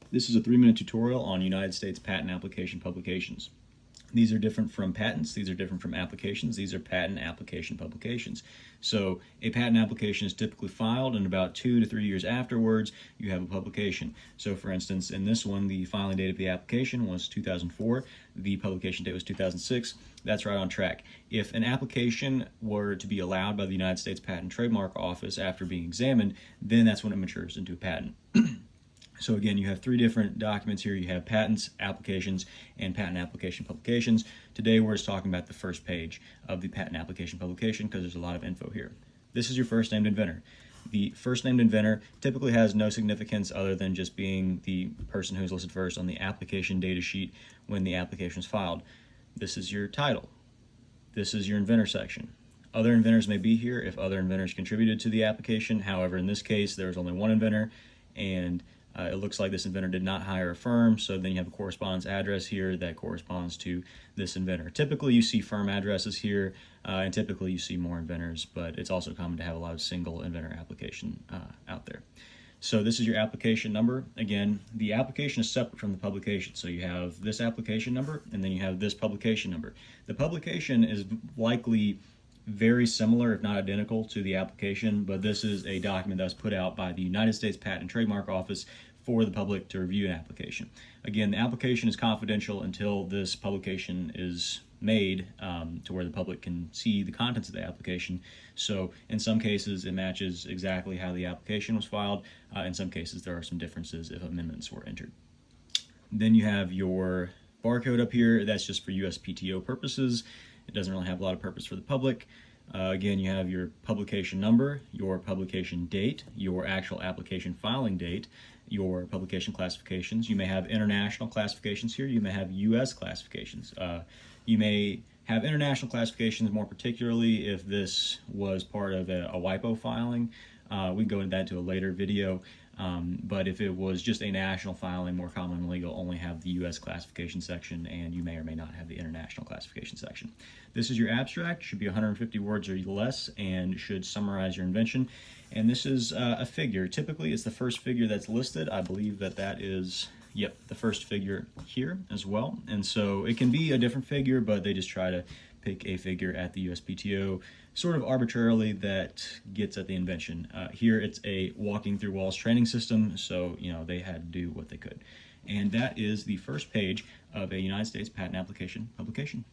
This is a 3-minute tutorial on United States patent application publications. These are different from patents, these are different from applications, these are patent application publications. So a patent application is typically filed, and about 2 to 3 years afterwards you have a publication. So for instance, in this one, the filing date of the application was 2004, the publication date was 2006. That's right on track. If an application were to be allowed by the United States Patent and Trademark Office after being examined, then that's when it matures into a patent. So again, you have 3 different documents here. You have patents, applications, and patent application publications. Today we're just talking about the first page of the patent application publication because there's a lot of info here. This is your first named inventor. The first named inventor typically has no significance other than just being the person who's listed first on the application data sheet when the application is filed. This is your title. This is your inventor section. Other inventors may be here if other inventors contributed to the application. However, in this case, there was only one inventor, and it looks like this inventor did not hire a firm, so then you have a correspondence address here that corresponds to this inventor. Typically you see firm addresses here, and typically you see more inventors, but it's also common to have a lot of single inventor application out there. So this is your application number. Again, the application is separate from the publication. So you have this application number, and then you have this publication number. The publication is likely very similar, if not identical, to the application, but this is a document that was put out by the United States Patent and Trademark Office for the public to review an application. Again, the application is confidential until this publication is made to where the public can see the contents of the application. So in some cases it matches exactly how the application was filed. In some cases there are some differences if amendments were entered. Then you have your barcode up here. That's just for USPTO purposes. It doesn't really have a lot of purpose for the public. Again, you have your publication number, your publication date, your actual application filing date, your publication classifications. You may have international classifications here. You may have US classifications. You may have international classifications more particularly if this was part of a WIPO filing. We can go into that into a later video. But if it was just a national filing, more commonly you'll only have the US classification section, and you may or may not have the international classification section. This is your abstract. Should be 150 words or less and should summarize your invention. And this is a figure. Typically it's the first figure that's listed. I believe that is, yep, the first figure here as well. And so it can be a different figure, but they just try to pick a figure at the USPTO sort of arbitrarily that gets at the invention. Here it's a walking through walls training system, so they had to do what they could. And that is the first page of a United States patent application publication.